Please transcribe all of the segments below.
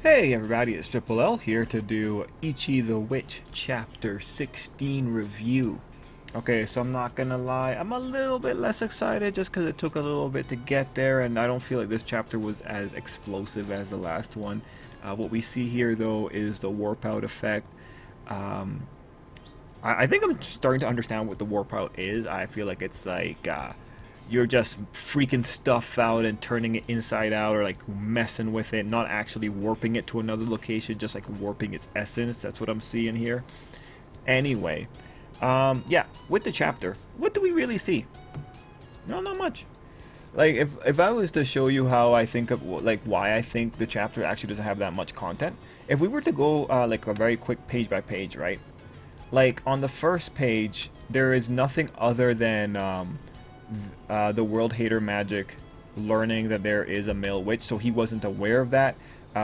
Hey everybody, it's Tripl-L here to do Ichi the Witch Chapter 16 review. Okay, so I'm not gonna lie, I'm a little bit less excited just because it took a little bit to get there, and I don't feel like this chapter was as explosive as the last one. What we see here though is the warp out effect. Um, I think I'm starting to understand what the warp out is. I feel like it's like you're just freaking stuff out and turning it inside out, or like messing with it, not actually warping it to another location, just like warping its essence. That's what I'm seeing here. Anyway, yeah, with the chapter, what do we really see? No, not much. Like if I was to show you how I think of like why I think the chapter actually doesn't have that much content, if we were to go like a very quick page by page, right? Like on the first page, there is nothing other than the world hater magic learning that there is a male witch, so he wasn't aware of that.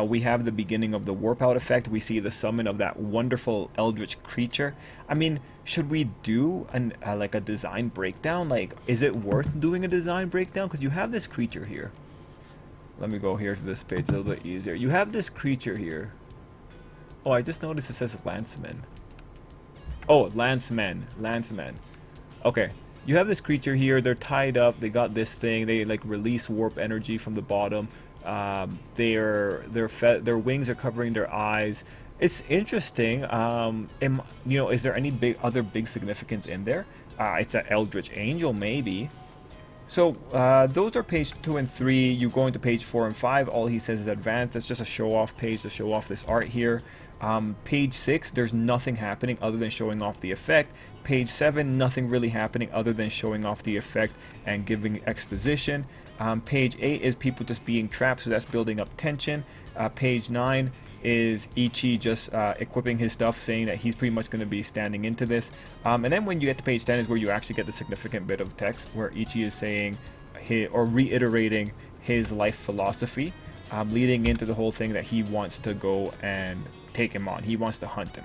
We have the beginning of the warp out effect. We see the summon of that wonderful eldritch creature. I mean, should we do an like a design breakdown? Like, is it worth doing a design breakdown? Because you have this creature here. Let me go here to this page a little bit easier. You have this creature here. Oh, I just noticed it says lanceman. Oh, lanceman. Okay, you have this creature here. They're tied up. They got this thing. They like release warp energy from the bottom. Their wings are covering their eyes. It's interesting. Is there any other big significance in there? It's an eldritch angel, maybe. So those are page 2 and 3. You go into page 4 and 5. All he says is advanced. It's just a show-off page to show off this art here. Page 6, there's nothing happening other than showing off the effect. Page 7, nothing really happening other than showing off the effect and giving exposition. Page 8 is people just being trapped, so that's building up tension. Page 9 is Ichi just equipping his stuff, saying that he's pretty much going to be standing into this. And then when you get to page 10 is where you actually get the significant bit of text where Ichi is saying or reiterating his life philosophy, leading into the whole thing that he wants to go and take him on. He wants to hunt him.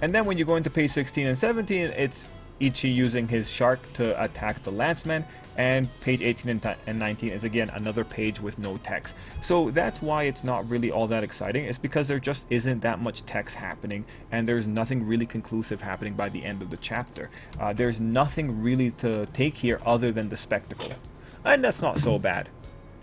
And then when you go into page 16 and 17, it's Ichi using his shark to attack the lanceman. And page 18 and 19 is again another page with no text. So that's why it's not really all that exciting. It's because there just isn't that much text happening, and there's nothing really conclusive happening by the end of the chapter. There's nothing really to take here other than the spectacle. And that's not so bad.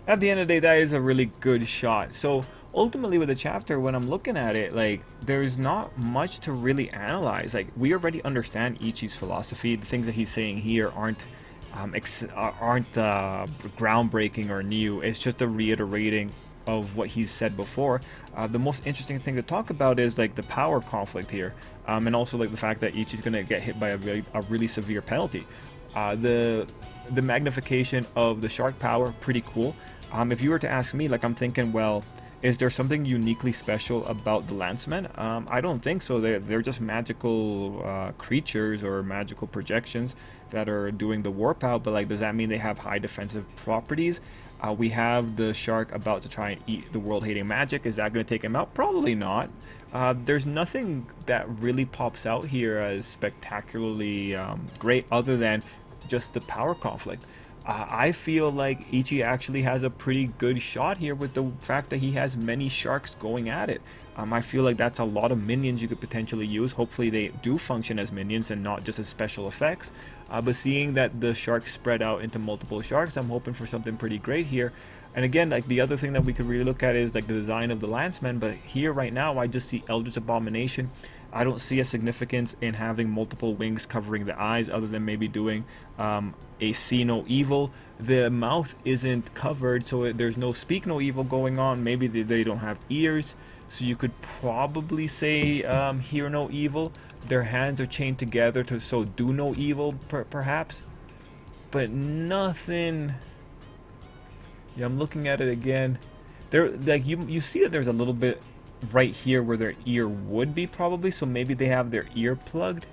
At the end of the day, that is a really good shot. So ultimately with the chapter, when I'm looking at it, like, there's not much to really analyze. Like, we already understand Ichi's philosophy. The things that he's saying here aren't groundbreaking or new. It's just a reiterating of what he's said before. The most interesting thing to talk about is like the power conflict here, and also like the fact that Ichi's gonna get hit by a really severe penalty. The magnification of the shark power, pretty cool. If you were to ask me, like, I'm thinking, well, is there something uniquely special about the lancemen? I don't think so. They're just magical creatures or magical projections that are doing the warp out, but like, does that mean they have high defensive properties? We have the shark about to try and eat the world-hating magic. Is that going to take him out? Probably not. There's nothing that really pops out here as spectacularly great other than just the power conflict. I feel like Ichi actually has a pretty good shot here with the fact that he has many sharks going at it. I feel like that's a lot of minions you could potentially use. Hopefully they do function as minions and not just as special effects. But seeing that the sharks spread out into multiple sharks, I'm hoping for something pretty great here. And again, like, the other thing that we could really look at is like the design of the lancemen. But here right now, I just see Eldritch Abomination. I don't see a significance in having multiple wings covering the eyes other than maybe doing a see no evil. The mouth isn't covered, so there's no speak no evil going on. Maybe they don't have ears, so you could probably say hear no evil. Their hands are chained together to so do no evil, perhaps. But nothing. Yeah, I'm looking at it again. There, like, you see that there's a little bit right here where their ear would be, probably, so maybe they have their ear plugged.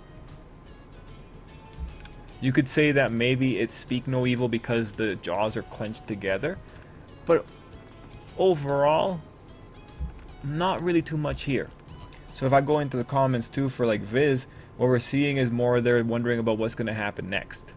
You could say that maybe it's speak no evil because the jaws are clenched together, but overall, not really too much here. So if I go into the comments too for like Viz, what we're seeing is more they're wondering about what's going to happen next.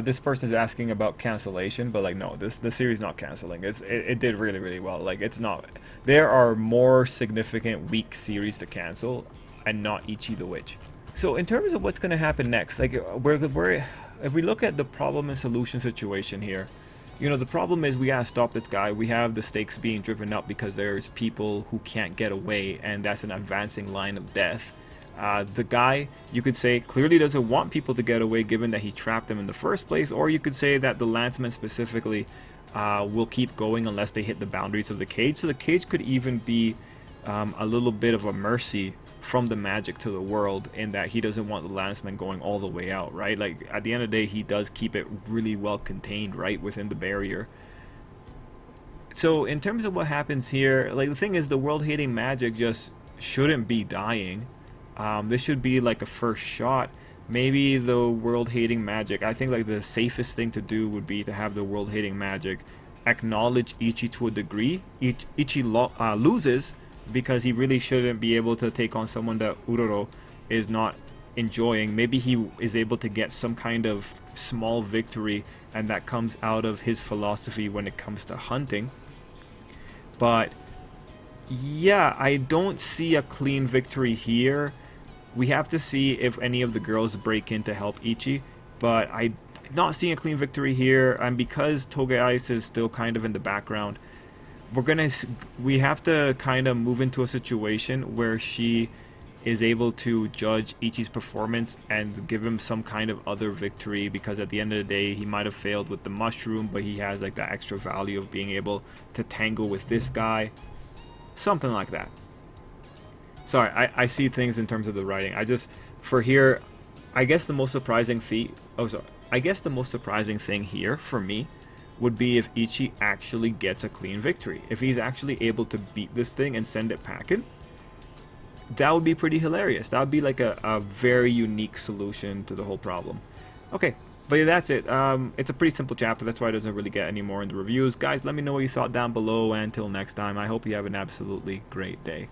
This person is asking about cancellation, but like no, the series not canceling. It did really really well. Like it's not. There are more significant weak series to cancel, and not Ichi the Witch. So in terms of what's going to happen next, like we're if we look at the problem and solution situation here, you know, the problem is we gotta stop this guy. We have the stakes being driven up because there's people who can't get away, and that's an advancing line of death. The guy, you could say, clearly doesn't want people to get away given that he trapped them in the first place, or you could say that the landsmen specifically will keep going unless they hit the boundaries of the cage. So the cage could even be a little bit of a mercy from the magic to the world, in that he doesn't want the landsmen going all the way out, right? Like at the end of the day, he does keep it really well contained right within the barrier. So in terms of what happens here, like the thing is, the world hating magic just shouldn't be dying. This should be like a first shot. Maybe the world hating magic, I think like the safest thing to do would be to have the world hating magic acknowledge Ichi to a degree. Ichi loses because he really shouldn't be able to take on someone that Uroro is not enjoying. Maybe he is able to get some kind of small victory, and that comes out of his philosophy when it comes to hunting. But yeah, I don't see a clean victory here. We have to see if any of the girls break in to help Ichi, but I'm not seeing a clean victory here. And because Toge Ice is still kind of in the background, we have to kind of move into a situation where she is able to judge Ichi's performance and give him some kind of other victory, because at the end of the day he might have failed with the mushroom, but he has like that extra value of being able to tangle with this guy, something like that. Sorry, I see things in terms of the writing. I just, for here, I guess the most surprising thing here for me would be if Ichi actually gets a clean victory. If he's actually able to beat this thing and send it packing, that would be pretty hilarious. That would be like a very unique solution to the whole problem. Okay, but yeah, that's it. It's a pretty simple chapter. That's why it doesn't really get any more in the reviews. Guys, let me know what you thought down below, and until next time, I hope you have an absolutely great day.